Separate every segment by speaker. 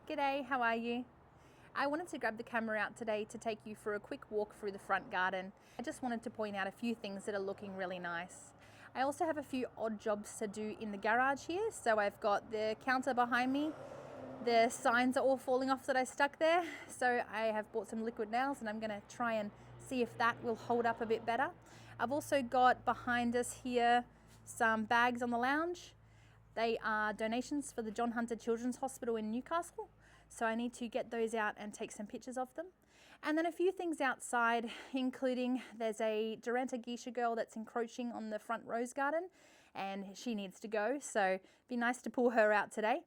Speaker 1: G'day, how are you? I wanted to grab the camera out today to take you for a quick walk through the front garden. I just wanted to point out a few things that are looking really nice. I also have a few odd jobs to do in the garage here. So I've got the counter behind me. The signs are all falling off that I stuck there. So I have bought some liquid nails and I'm gonna try and see if that will hold up a bit better. I've also got behind us here some bags on the lounge. They are donations for the John Hunter Children's Hospital in Newcastle. So I need to get those out and take some pictures of them. And then a few things outside, including there's a Duranta geisha girl that's encroaching on the front rose garden and she needs to go. So it'd be nice to pull her out today.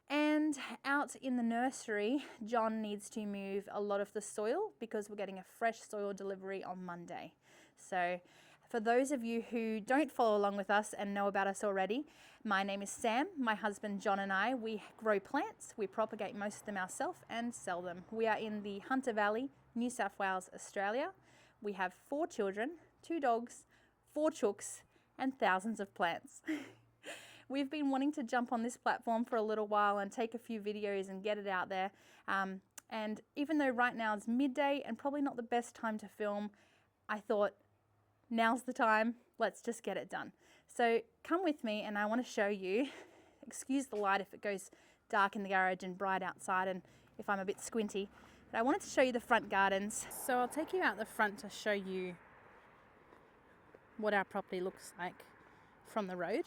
Speaker 1: And out in the nursery, John needs to move a lot of the soil because we're getting a fresh soil delivery on Monday. So for those of you who don't follow along with us and know about us already, my name is Sam. My husband John and I, we grow plants, we propagate most of them ourselves and sell them. We are in the Hunter Valley, New South Wales, Australia. We have 4 children, 2 dogs, 4 chooks and thousands of plants. We've been wanting to jump on this platform for a little while and take a few videos and get it out there. And even though right now it's midday and probably not the best time to film, I thought, now's the time, let's just get it done. So come with me and I want to show you, excuse the light if it goes dark in the garage and bright outside and if I'm a bit squinty, but I wanted to show you the front gardens. So I'll take you out the front to show you what our property looks like from the road.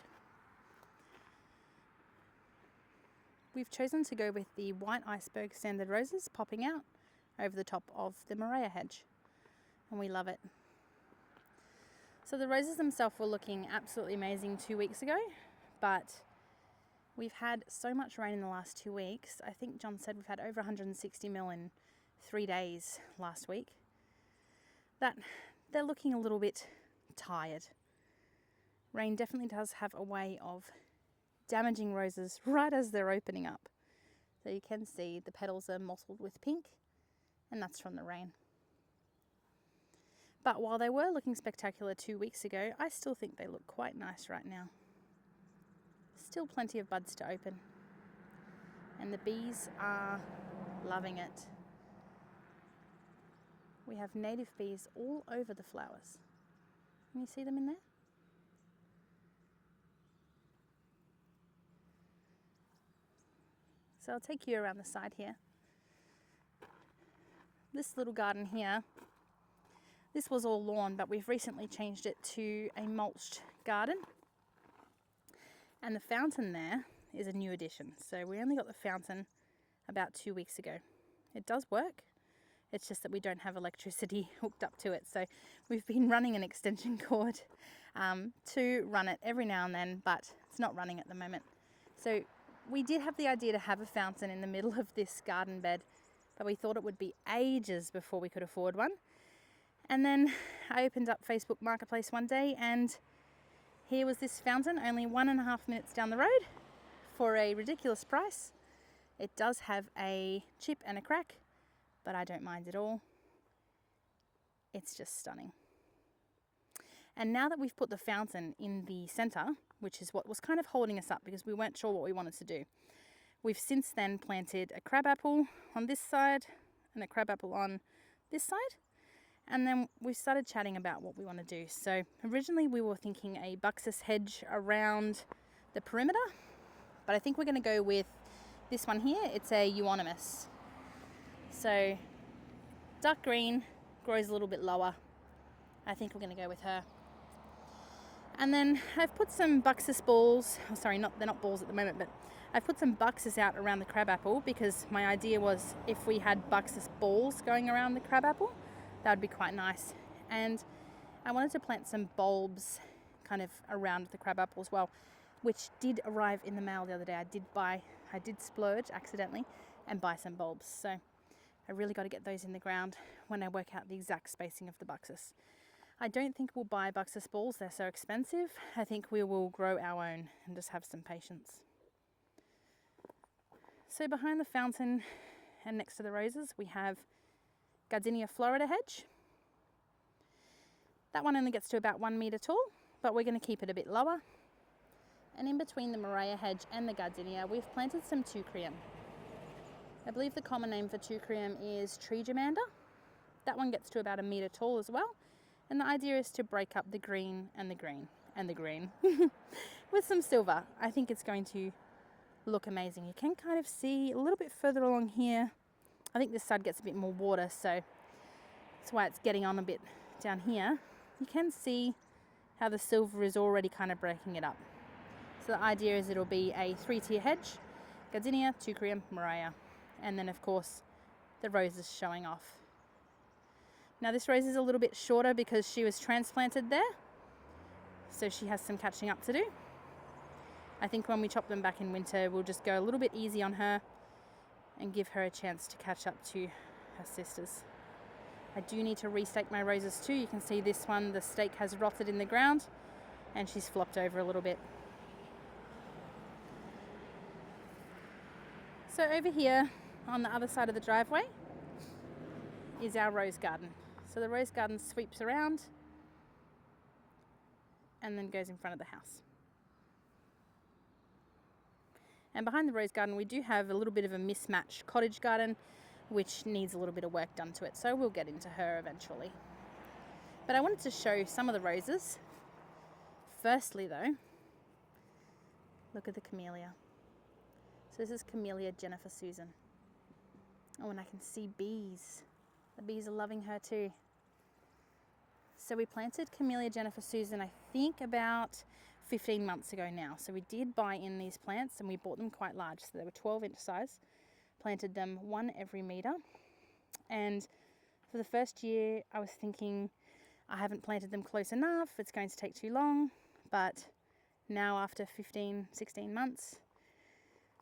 Speaker 1: We've chosen to go with the white iceberg standard roses popping out over the top of the Murraya hedge, and we love it. So the roses themselves were looking absolutely amazing 2 weeks ago, but we've had so much rain in the last 2 weeks. I think John said we've had over 160 mil in 3 days last week, that they're looking a little bit tired. Rain definitely does have a way of damaging roses right as they're opening up. So you can see the petals are mottled with pink, and that's from the rain. But while they were looking spectacular 2 weeks ago, I still think they look quite nice right now. Still plenty of buds to open. And the bees are loving it. We have native bees all over the flowers. Can you see them in there? So I'll take you around the side here. This little garden here, this was all lawn, but we've recently changed it to a mulched garden. And the fountain there is a new addition. So we only got the fountain about 2 weeks ago. It does work. It's just that we don't have electricity hooked up to it. So we've been running an extension cord to run it every now and then, but it's not running at the moment. So we did have the idea to have a fountain in the middle of this garden bed, but we thought it would be ages before we could afford one. And then I opened up Facebook Marketplace one day and here was this fountain only 1.5 minutes down the road for a ridiculous price. It does have a chip and a crack, but I don't mind at all. It's just stunning. And now that we've put the fountain in the center, which is what was kind of holding us up because we weren't sure what we wanted to do, we've since then planted a crabapple on this side and a crabapple on this side. And then we started chatting about what we want to do. So originally we were thinking a Buxus hedge around the perimeter, but I think we're going to go with this one here. It's a euonymus. So dark green, grows a little bit lower. I think we're going to go with her. And then I've put some Buxus balls, they're not balls at the moment, but I've put some Buxus out around the crabapple because my idea was if we had Buxus balls going around the crabapple, that would be quite nice. And I wanted to plant some bulbs kind of around the crabapple as well, which did arrive in the mail the other day. I did splurge accidentally and buy some bulbs. So I really got to get those in the ground when I work out the exact spacing of the Buxus. I don't think we'll buy Buxus balls, they're so expensive. I think we will grow our own and just have some patience. So behind the fountain and next to the roses, we have Gardenia Florida hedge. That one only gets to about 1 metre tall, but we're going to keep it a bit lower. And in between the Murraya hedge and the Gardenia, we've planted some Teucrium. I believe the common name for Teucrium is tree germander. That one gets to about 1 metre tall as well. And the idea is to break up the green and the green and the green with some silver. I think it's going to look amazing. You can kind of see a little bit further along here. I think this side gets a bit more water, so that's why it's getting on a bit down here. You can see how the silver is already kind of breaking it up. So the idea is it'll be a 3-tier hedge: Gardenia, Teucrium, Murraya, and then of course the roses showing off. Now this rose is a little bit shorter because she was transplanted there, so she has some catching up to do. I think when we chop them back in winter, we'll just go a little bit easy on her and give her a chance to catch up to her sisters. I do need to restake my roses too. You can see this one, the stake has rotted in the ground and she's flopped over a little bit. So over here on the other side of the driveway is our rose garden. So the rose garden sweeps around and then goes in front of the house. And behind the rose garden we do have a little bit of a mismatched cottage garden which needs a little bit of work done to it, so we'll get into her eventually. But I wanted to show some of the roses. Firstly though, look at the camellia. So this is Camellia Jennifer Susan. Oh, and I can see bees. The bees are loving her too. So we planted Camellia Jennifer Susan, I think about 15 months ago now. So we did buy in these plants and we bought them quite large. So they were 12-inch size. Planted them 1 every metre. And for the first year, I was thinking, I haven't planted them close enough. It's going to take too long. But now after 15, 16 months,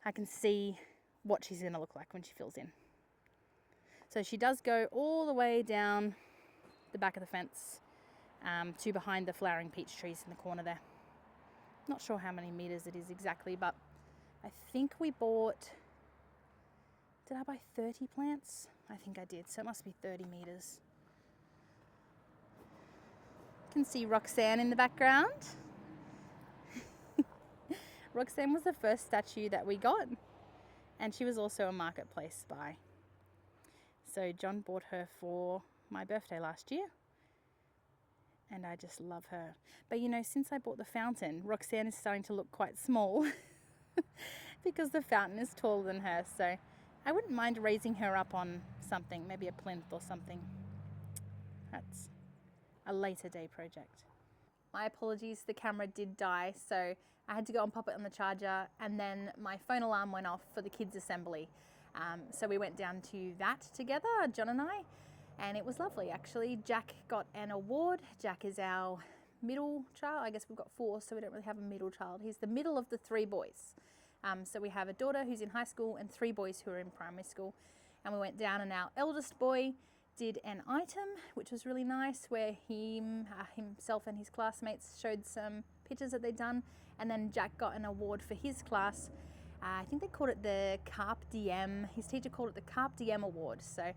Speaker 1: I can see what she's going to look like when she fills in. So she does go all the way down the back of the fence to behind the flowering peach trees in the corner there. Not sure how many meters it is exactly, but I think we bought, did I buy 30 plants? I think I did, so it must be 30 meters. You can see Roxanne in the background. Roxanne was the first statue that we got, and she was also a marketplace buy. So John bought her for my birthday last year, and I just love her. But you know, since I bought the fountain, Roxanne is starting to look quite small because the fountain is taller than her. So I wouldn't mind raising her up on something, maybe a plinth or something. That's a later day project. My apologies, the camera did die, so I had to go and pop it on the charger, and then my phone alarm went off for the kids' assembly. So we went down to that together, John and I, and it was lovely actually. Jack got an award. Jack is our middle child. I guess we've got 4, so we don't really have a middle child. He's the middle of the 3 boys. So we have a daughter who's in high school and 3 boys who are in primary school. And we went down and our eldest boy did an item, which was really nice, where himself and his classmates showed some pictures that they'd done. And then Jack got an award for his class. I think they called it the Carpe Diem. His teacher called it the Carpe Diem Award. So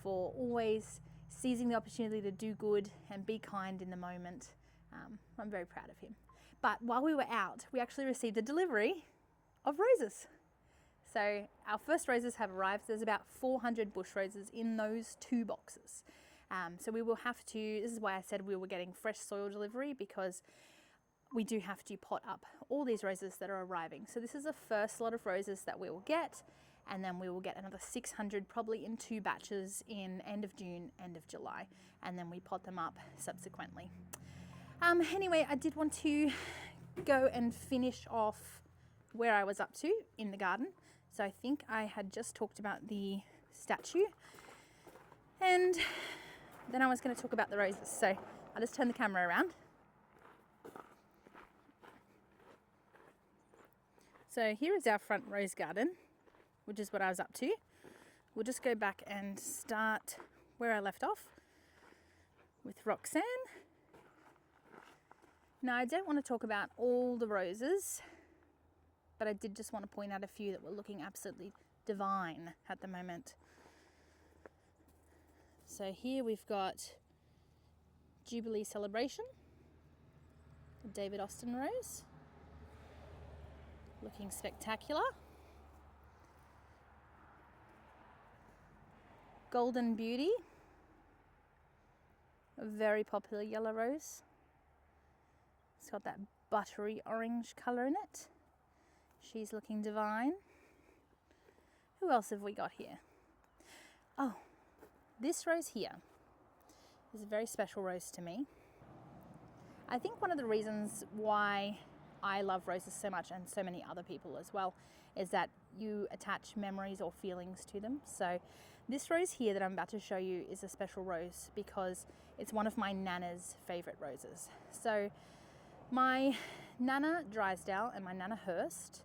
Speaker 1: for always seizing the opportunity to do good and be kind in the moment. I'm very proud of him. But while we were out, we actually received a delivery of roses. So our first roses have arrived. There's about 400 bush roses in those 2 boxes. So we will have to, this is why I said we were getting fresh soil delivery, because we do have to pot up all these roses that are arriving. So this is the first lot of roses that we will get, and then we will get another 600 probably in 2 batches in end of June, end of July, and then we pot them up subsequently. Anyway, I did want to go and finish off where I was up to in the garden. So I think I had just talked about the statue, and then I was going to talk about the roses. So I'll just turn the camera around. So here is our front rose garden, which is what I was up to. We'll just go back and start where I left off with Roxanne. Now I don't want to talk about all the roses, but I did just want to point out a few that were looking absolutely divine at the moment. So here we've got Jubilee Celebration, a David Austin rose, looking spectacular. Golden Beauty, a very popular yellow rose. It's got that buttery orange colour in it. She's looking divine. Who else have we got here? Oh, this rose here is a very special rose to me. I think one of the reasons why I love roses so much, and so many other people as well, is that you attach memories or feelings to them. So this rose here that I'm about to show you is a special rose because it's one of my Nana's favourite roses. So my Nana Drysdale and my Nana Hurst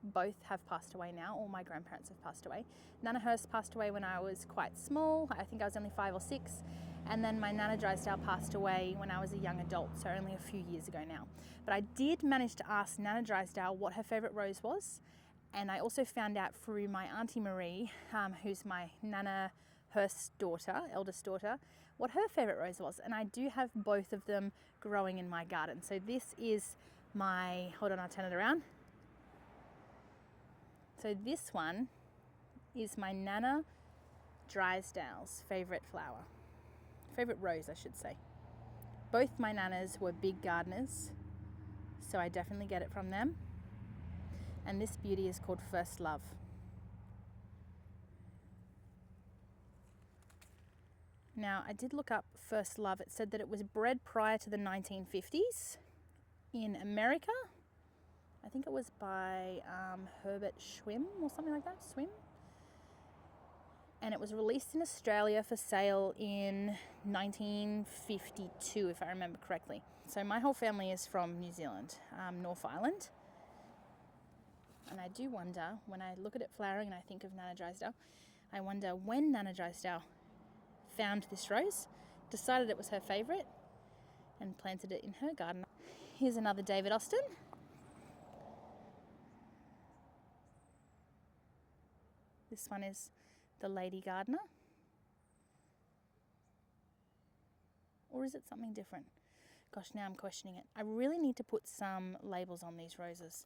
Speaker 1: both have passed away now. All my grandparents have passed away. Nana Hurst passed away when I was quite small. I think I was only 5 or 6. And then my Nana Drysdale passed away when I was a young adult, so only a few years ago now. But I did manage to ask Nana Drysdale what her favourite rose was. And I also found out through my Auntie Marie, who's my Nana Hurst's daughter, eldest daughter, what her favourite rose was. And I do have both of them growing in my garden. So this is my, hold on, I'll turn it around. So this one is my Nana Drysdale's favourite flower. Favourite rose, I should say. Both my Nanas were big gardeners, so I definitely get it from them. And this beauty is called First Love. Now, I did look up First Love. It said that it was bred prior to the 1950s in America. I think it was by Herbert Schwimm or something like that, Swim. And it was released in Australia for sale in 1952, if I remember correctly. So my whole family is from New Zealand, North Island. And I do wonder, when I look at it flowering and I think of Nana Drysdale, I wonder when Nana Drysdale found this rose, decided it was her favourite, and planted it in her garden. Here's another David Austin. This one is the Lady Gardener. Or is it something different? Gosh, now I'm questioning it. I really need to put some labels on these roses.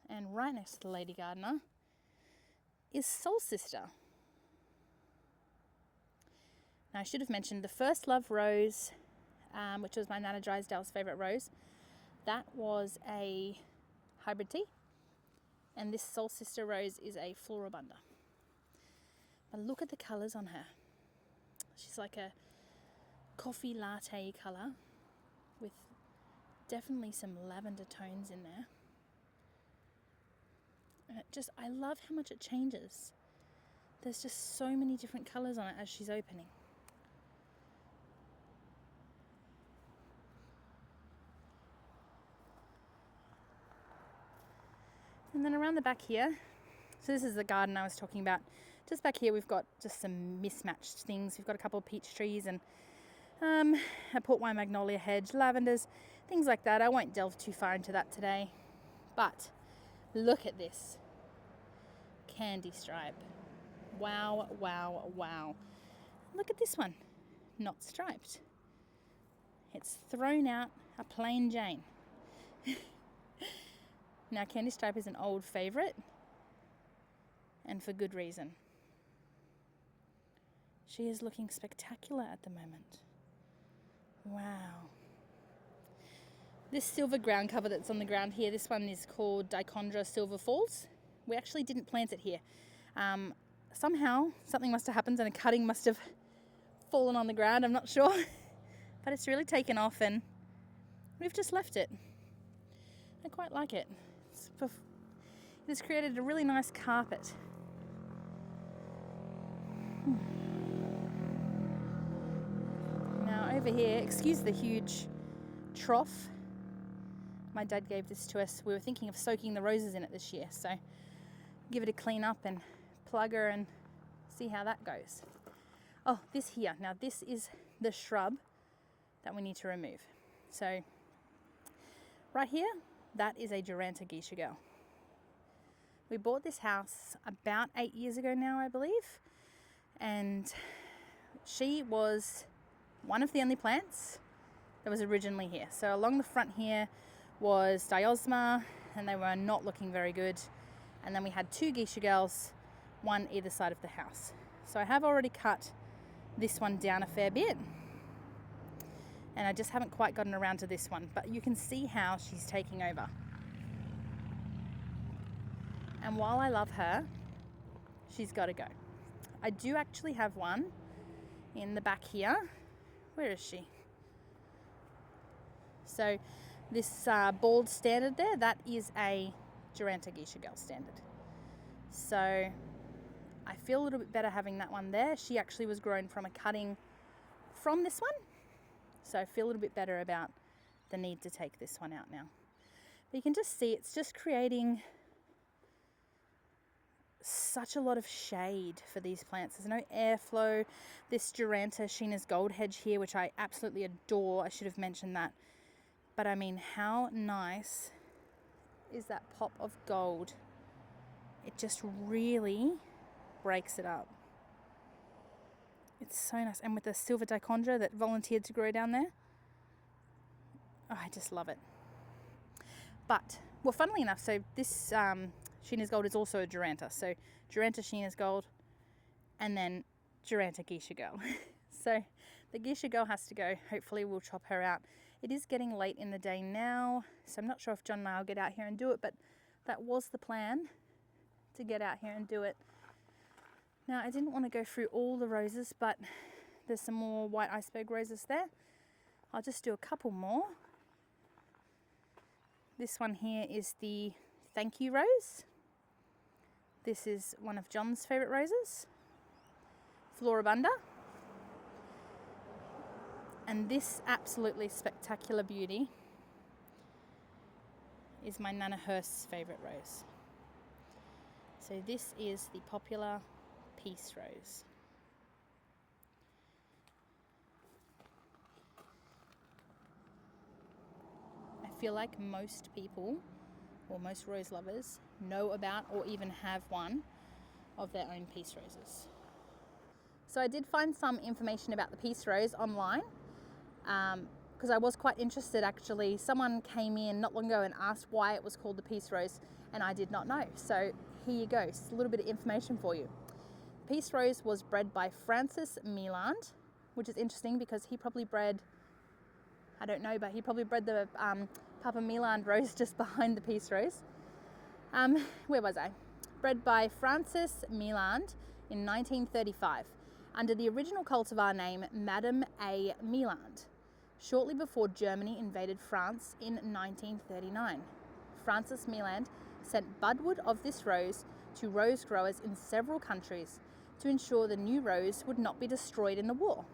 Speaker 1: And right next to the Lady Gardener is Soul Sister. Now I should have mentioned the First Love rose, which was my Nana Drysdale's favourite rose. That was a hybrid tea. And this Soul Sister rose is a Floribunda. But look at the colours on her. She's like a coffee latte colour with definitely some lavender tones in there. And I love how much it changes. There's just so many different colours on it as she's opening. And then around the back here, so this is the garden I was talking about. Just back here we've got just some mismatched things. We've got a couple of peach trees and a port wine magnolia hedge, lavenders, things like that. I won't delve too far into that today. But look at this. Candy stripe. Wow, wow, wow. Look at this one. Not striped. It's thrown out a plain Jane. Now, Candy Stripe is an old favourite, and for good reason. She is looking spectacular at the moment. Wow. This silver ground cover that's on the ground here, this one is called Dichondra Silver Falls. We actually didn't plant it here. Somehow, something must have happened and a cutting must have fallen on the ground, I'm not sure. But it's really taken off and we've just left it. I quite like it. It has created a really nice carpet. Now over here, excuse the huge trough. My dad gave this to us. We were thinking of soaking the roses in it this year, so give it a clean up and plug her and see how that goes. Oh, this here. Now this is the shrub that we need to remove. So right here, that is a Duranta Geisha Girl. We bought this house about 8 years ago now, I believe. And she was one of the only plants that was originally here. So along the front here was Diosma, and they were not looking very good. And then we had two Geisha Girls one either side of the house. So I have already cut this one down a fair bit, and I just haven't quite gotten around to this one, but you can see how she's taking over. And while I love her, she's got to go. I do actually have one in the back here. Where is she? So this bald standard there, that is a Duranta Geisha Girl standard. So I feel a little bit better having that one there. She actually was grown from a cutting from this one. So I feel a little bit better about the need to take this one out now. But you can just see it's just creating such a lot of shade for these plants. There's no airflow. This Duranta Sheena's Gold Hedge here, which I absolutely adore. I should have mentioned that. But I mean, how nice is that pop of gold? It just really breaks it up. It's so nice. And with the silver dichondra that volunteered to grow down there, oh, I just love it. But, well, funnily enough, so this Sheena's Gold is also a Duranta. So Duranta Sheena's Gold and then Duranta Geisha Girl. So the Geisha Girl has to go. Hopefully we'll chop her out. It is getting late in the day now, so I'm not sure if John and I will get out here and do it, but that was the plan, to get out here and do it. Now, I didn't want to go through all the roses, but there's some more white iceberg roses there. I'll just do a couple more. This one here is the Thank You Rose. This is one of John's favourite roses, Floribunda. And this absolutely spectacular beauty is my Nana Hurst's favourite rose. So this is the popular Peace Rose. I feel like most people, or most rose lovers, know about or even have one of their own Peace Roses. So I did find some information about the Peace Rose online, because I was quite interested actually. Someone came in not long ago and asked why it was called the Peace Rose, and I did not know. So here you go, it's a little bit of information for you. Peace Rose was bred by Francis Meeland, which is interesting because he probably bred, I don't know, but he probably bred the Papa Meeland rose just behind the Peace Rose. Where was I? Bred by Francis Meeland in 1935 under the original cultivar name Madame A. Meeland, shortly before Germany invaded France in 1939. Francis Meeland sent budwood of this rose to rose growers in several countries to ensure the new rose would not be destroyed in the war.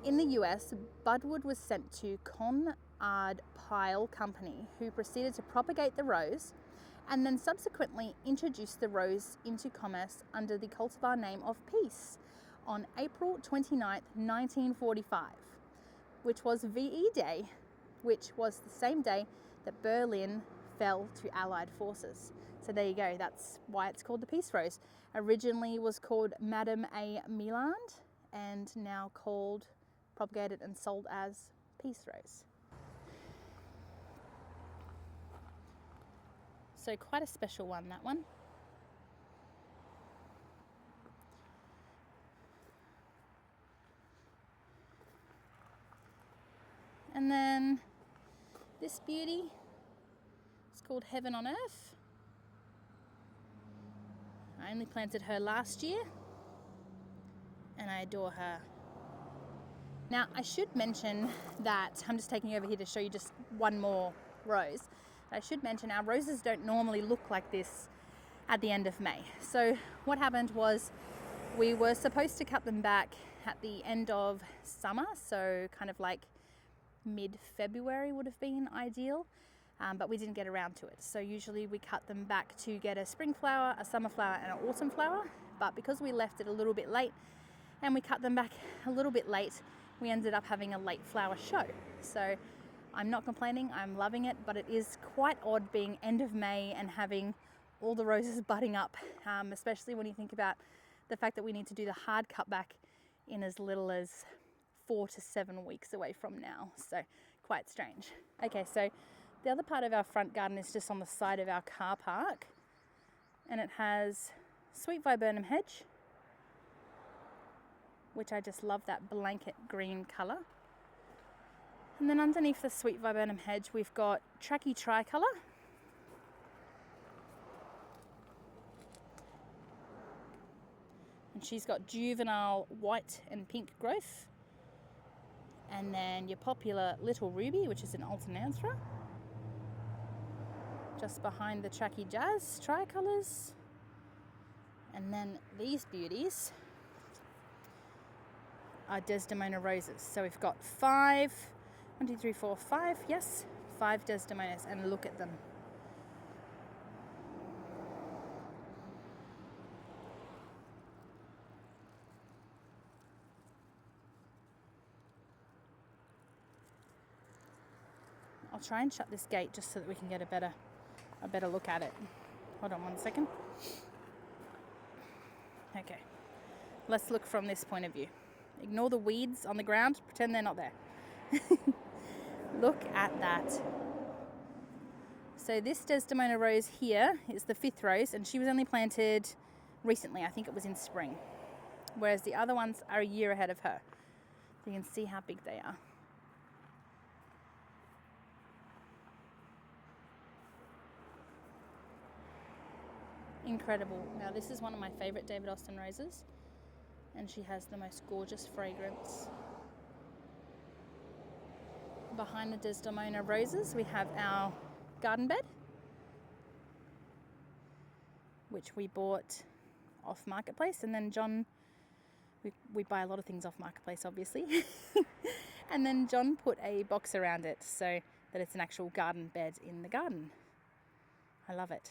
Speaker 1: In the US, budwood was sent to Conard Pile Company, who proceeded to propagate the rose and then subsequently introduced the rose into commerce under the cultivar name of Peace on April 29, 1945, which was VE Day, which was the same day that Berlin fell to Allied forces. So there you go, that's why it's called the Peace Rose. Originally was called Madame A. Meeland and now called, propagated and sold as Peace Rose. So quite a special one, that one. And then this beauty is called Heaven on Earth. I only planted her last year and I adore her. Now I should mention that, I'm just taking over here to show you just one more rose. I should mention our roses don't normally look like this at the end of May. So what happened was we were supposed to cut them back at the end of summer, so kind of like mid-February would have been ideal, but we didn't get around to it. So usually we cut them back to get a spring flower, a summer flower and an autumn flower, but because we left it a little bit late and we cut them back a little bit late, we ended up having a late flower show. So I'm not complaining, I'm loving it, but it is quite odd being end of May and having all the roses budding up, especially when you think about the fact that we need to do the hard cut back in as little as 4 to 7 weeks away from now. So quite strange. Okay, so the other part of our front garden is just on the side of our car park, and it has sweet viburnum hedge, which I just love that blanket green colour. And then underneath the sweet viburnum hedge, we've got Trachy tricolour. And she's got juvenile white and pink growth. And then your popular Little Ruby, which is an alternanthera, just behind the Trachy Jazz tricolours. And then these beauties are Desdemona roses. So we've got 5 Desdemonas, and look at them. I'll try and shut this gate just so that we can get a better look at it. Hold on one second. Okay, let's look from this point of view. Ignore the weeds on the ground, pretend they're not there. Look at that. So this Desdemona rose here is the 5th rose, and she was only planted recently. I think it was in spring. Whereas the other ones are a year ahead of her. You can see how big they are. Incredible. Now this is one of my favourite David Austin roses, and she has the most gorgeous fragrance. Behind the Desdemona roses we have our garden bed, which we bought off Marketplace, and then John, we buy a lot of things off Marketplace obviously, and then John put a box around it so that it's an actual garden bed in the garden. I love it.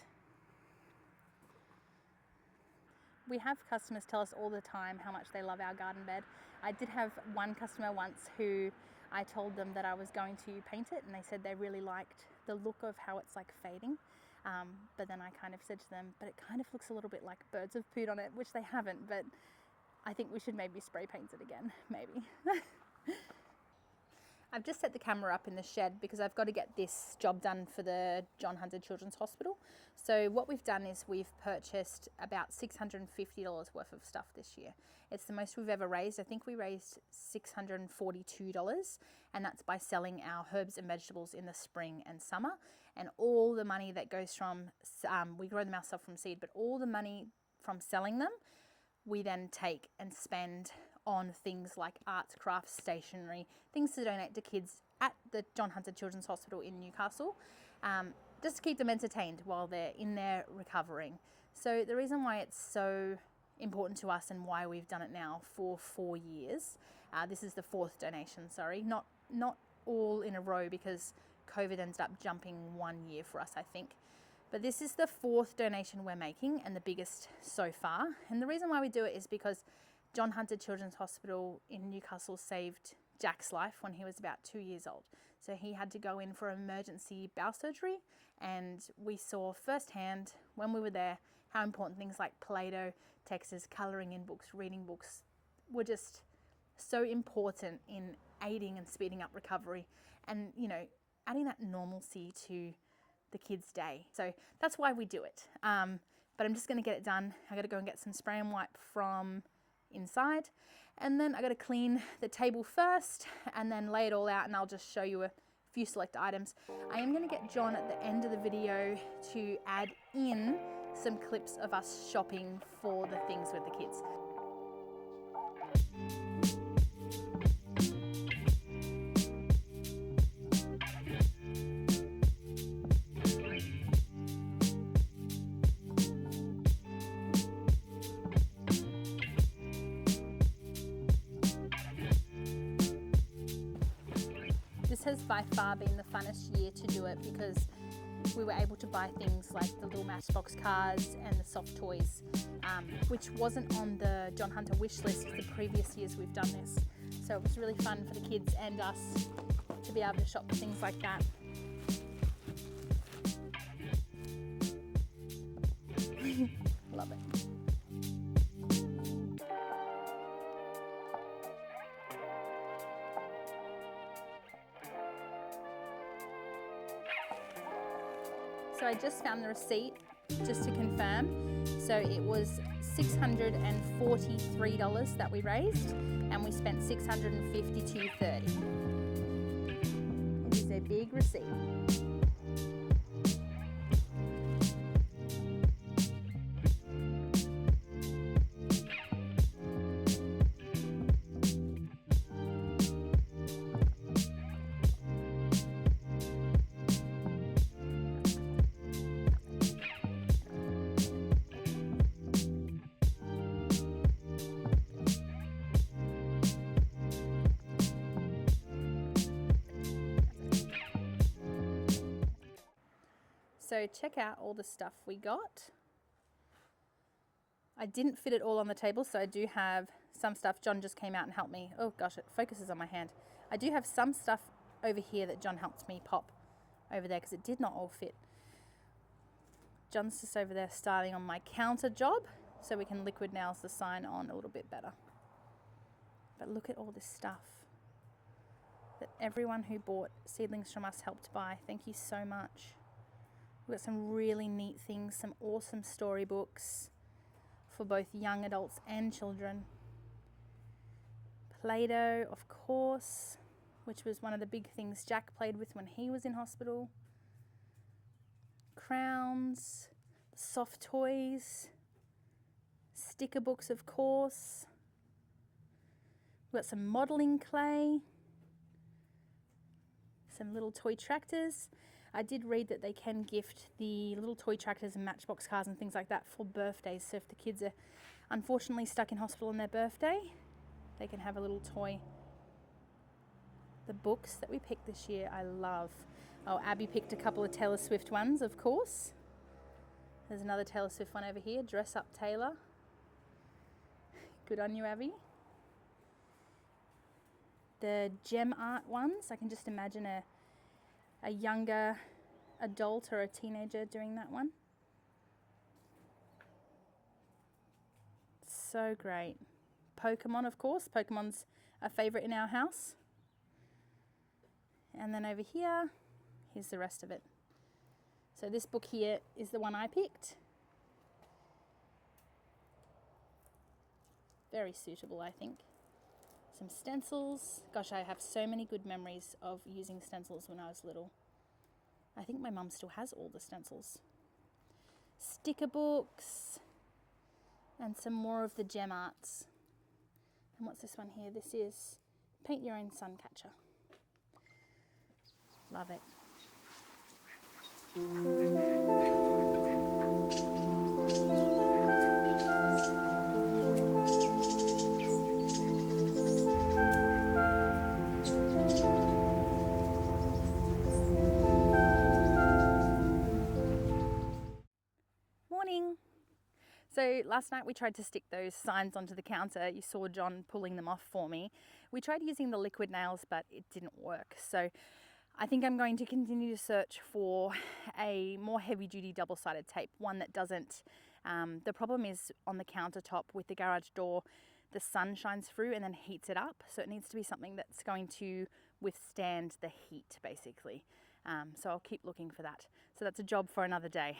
Speaker 1: We have customers tell us all the time how much they love our garden bed. I did have one customer once who I told them that I was going to paint it, and they said they really liked the look of how it's like fading. But then I kind of said to them, but it kind of looks a little bit like birds have pooed on it, which they haven't, but I think we should maybe spray paint it again, maybe. I've just set the camera up in the shed because I've got to get this job done for the John Hunter Children's Hospital. So what we've done is we've purchased about $650 worth of stuff this year. It's the most we've ever raised. I think we raised $642, and that's by selling our herbs and vegetables in the spring and summer. And all the money that goes from, we grow them ourselves from seed, but all the money from selling them, we then take and spend on things like arts, crafts, stationery, things to donate to kids at the John Hunter Children's Hospital in Newcastle, just to keep them entertained while they're in there recovering. So the reason why it's so important to us and why we've done it now for 4 years, this is the 4th donation, sorry, not all in a row because COVID ended up jumping 1 year for us, I think. But this is the 4th donation we're making and the biggest so far. And the reason why we do it is because John Hunter Children's Hospital in Newcastle saved Jack's life when he was about 2 years old. So he had to go in for emergency bowel surgery, and we saw firsthand when we were there how important things like Play-Doh, textures, colouring in books, reading books were just so important in aiding and speeding up recovery and, you know, adding that normalcy to the kids' day. So that's why we do it. But I'm just going to get it done. I got to go and get some spray and wipe from inside, and then I got to clean the table first and then lay it all out, and I'll just show you a few select items. I am going to get John at the end of the video to add in some clips of us shopping for the things with the kids. This has by far been the funnest year to do it because we were able to buy things like the little Matchbox cars and the soft toys, which wasn't on the John Hunter wish list the previous years we've done this. So it was really fun for the kids and us to be able to shop for things like that. Love it. So I just found the receipt just to confirm. So it was $643 that we raised, and we spent $652.30. It is a big receipt. So check out all the stuff we got. I didn't fit it all on the table, so I do have some stuff. John just came out and helped me. Oh gosh, it focuses on my hand. I do have some stuff over here that John helped me pop over there because it did not all fit. John's just over there starting on my counter job so we can liquid nails the sign on a little bit better. But look at all this stuff that everyone who bought seedlings from us helped buy. Thank you so much. We've got some really neat things, some awesome storybooks for both young adults and children. Play-Doh, of course, which was one of the big things Jack played with when he was in hospital. Crowns, soft toys, sticker books, of course. We've got some modelling clay, some little toy tractors. I did read that they can gift the little toy tractors and Matchbox cars and things like that for birthdays. So if the kids are unfortunately stuck in hospital on their birthday, they can have a little toy. The books that we picked this year, I love. Oh, Abby picked a couple of Taylor Swift ones, of course. There's another Taylor Swift one over here, Dress Up Taylor. Good on you, Abby. The gem art ones, I can just imagine a younger adult or a teenager doing that one. So great. Pokemon, of course. Pokemon's a favourite in our house. And then over here, here's the rest of it. So this book here is the one I picked. Very suitable, I think. Some stencils. Gosh, I have so many good memories of using stencils when I was little. I think my mum still has all the stencils. Sticker books. And some more of the gem arts. And what's this one here? This is Paint Your Own Sun Catcher. Love it. Morning. So last night we tried to stick those signs onto the counter. You saw John pulling them off for me. We tried using the liquid nails, but it didn't work. So I think I'm going to continue to search for a more heavy-duty double-sided tape, one that doesn't, the problem is on the countertop with the garage door, the sun shines through and then heats it up. So it needs to be something that's going to withstand the heat, basically. So I'll keep looking for that. So that's a job for another day.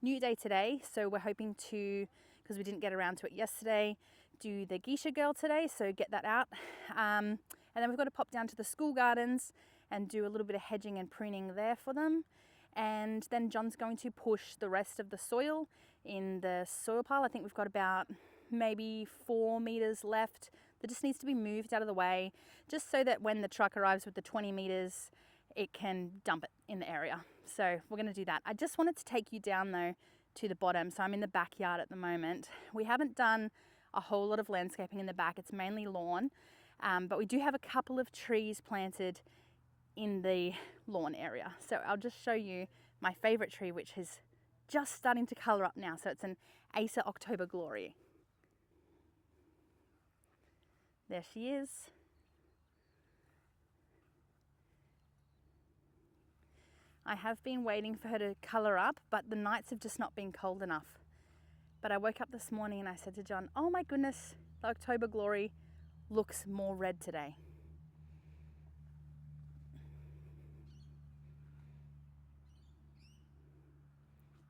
Speaker 1: New day today, so we're hoping to, because we didn't get around to it yesterday, do the Geisha Girl today, so get that out. And then we've got to pop down to the school gardens and do a little bit of hedging and pruning there for them. And then John's going to push the rest of the soil in the soil pile. I think we've got about maybe 4 meters left that just needs to be moved out of the way, just so that when the truck arrives with the 20 meters, it can dump it in the area. So we're going to do that. I just wanted to take you down though to the bottom. So I'm in the backyard at the moment. We haven't done a whole lot of landscaping in the back. It's mainly lawn, but we do have a couple of trees planted in the lawn area. So I'll just show you my favorite tree, which is just starting to color up now. So it's an Acer October Glory. There she is. I have been waiting for her to colour up, but the nights have just not been cold enough. But I woke up this morning and I said to John, oh my goodness, the October Glory looks more red today.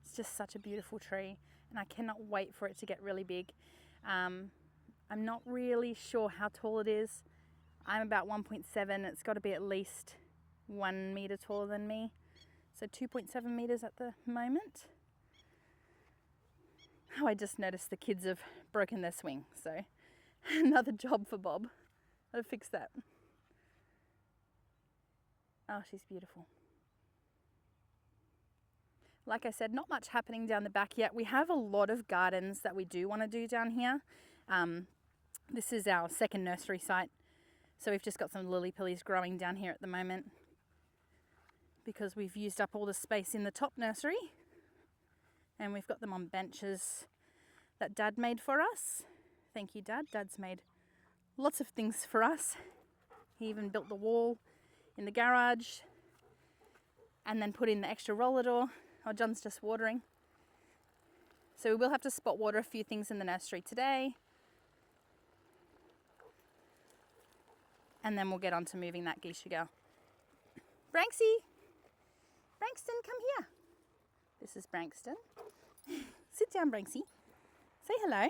Speaker 1: It's just such a beautiful tree. and I cannot wait for it to get really big. I'm not really sure how tall it is. I'm about 1.7. It's got to be at least 1 meter taller than me. So 2.7 meters at the moment. Oh, I just noticed the kids have broken their swing. So another job for Bob. I'll fix that. Oh, she's beautiful. Like I said, not much happening down the back yet. We have a lot of gardens that we do want to do down here. This is our second nursery site. So we've just got some lily pillies growing down here at the moment because we've used up all the space in the top nursery. And we've got them on benches that Dad made for us. Thank you, Dad. Dad's made lots of things for us. He even built the wall in the garage and then put in the extra roller door. Oh, John's just watering. So we will have to spot water a few things in the nursery today. And then we'll get on to moving that geisha girl. Branksy! Brankston, come here. This is Brankston. Sit down, Branksy. Say hello.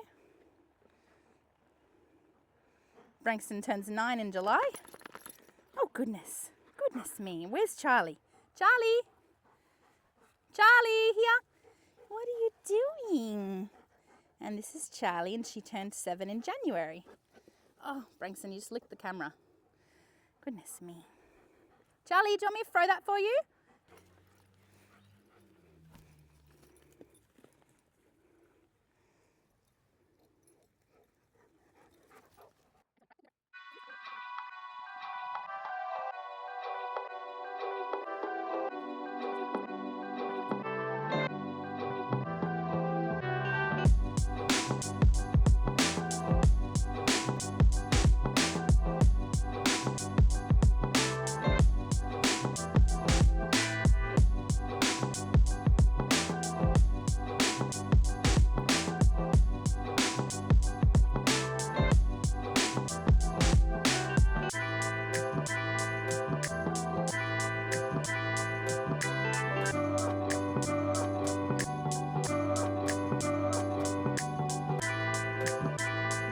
Speaker 1: Brankston turns 9 in July. Oh, goodness. Goodness me. Where's Charlie? Charlie! Charlie, here. What are you doing? And this is Charlie, and she turned 7 in January. Oh, Brankston, you just licked the camera. Goodness me. Charlie, do you want me to throw that for you?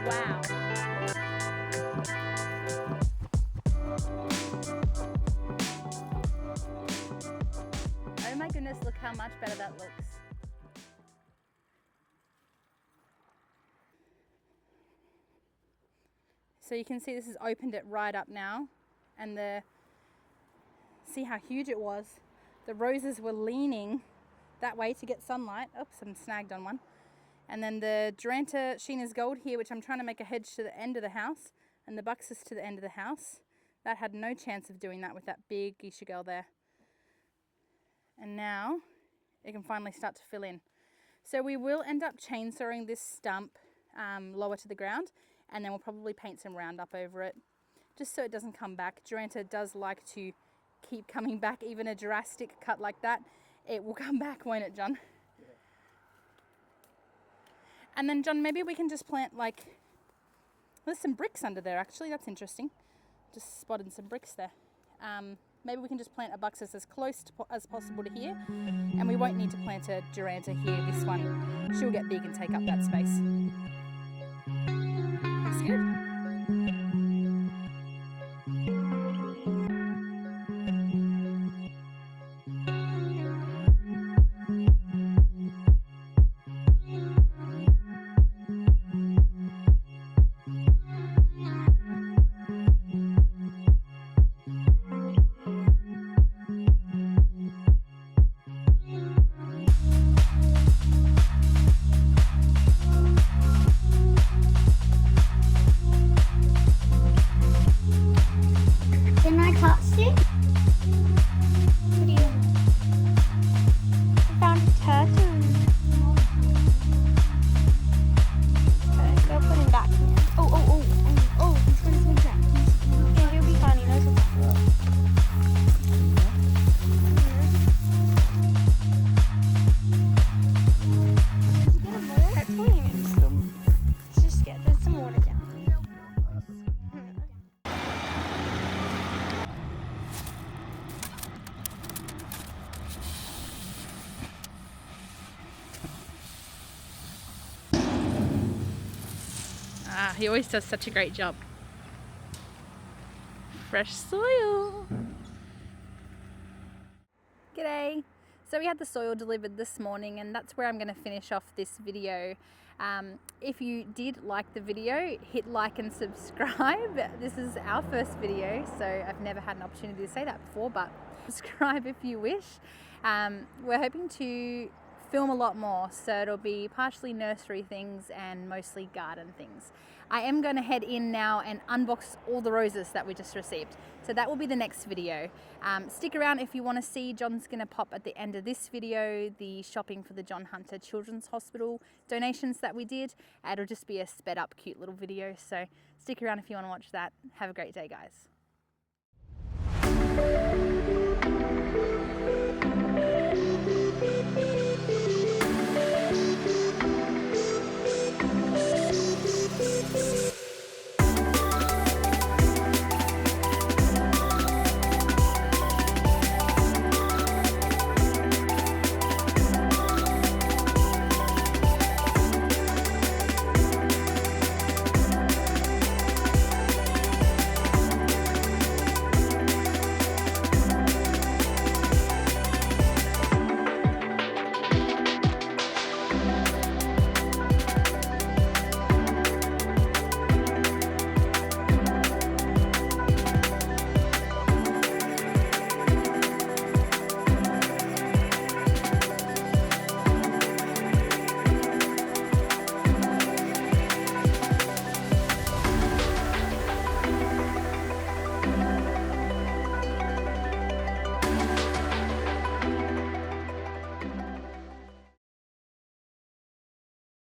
Speaker 1: Wow. Oh my goodness, look how much better that looks. So you can see this has opened it right up now, and see how huge it was. The roses were leaning that way to get sunlight. Oops, I'm snagged on one. And then the Duranta Sheena's Gold here, which I'm trying to make a hedge to the end of the house, and the Buxus to the end of the house. That had no chance of doing that with that big geisha girl there. And now it can finally start to fill in. So we will end up chainsawing this stump lower to the ground, and then we'll probably paint some Roundup over it, just so it doesn't come back. Duranta does like to keep coming back. Even a drastic cut like that, it will come back, won't it, John? And then, John, maybe we can just plant, like, there's some bricks under there, actually. That's interesting. Just spotted some bricks there. Maybe we can just plant a Buxus as close as possible to here. And we won't need to plant a Duranta here. This one, she'll get big and take up that space. Looks good. he always does such a great job. Fresh soil. G'day. So we had the soil delivered this morning, and that's where I'm going to finish off this video. If you did like the video, hit like and subscribe. This is our first video, so I've never had an opportunity to say that before, but subscribe if you wish. We're hoping to film a lot more, so it'll be partially nursery things and mostly garden things. I am going to head in now and unbox all the roses that we just received, so that will be the next video. Stick around if you want to see. John's going to pop at the end of this video the shopping for the John Hunter Children's Hospital donations that we did. It'll just be a sped up cute little video, so stick around if you want to watch that. Have a great day, guys.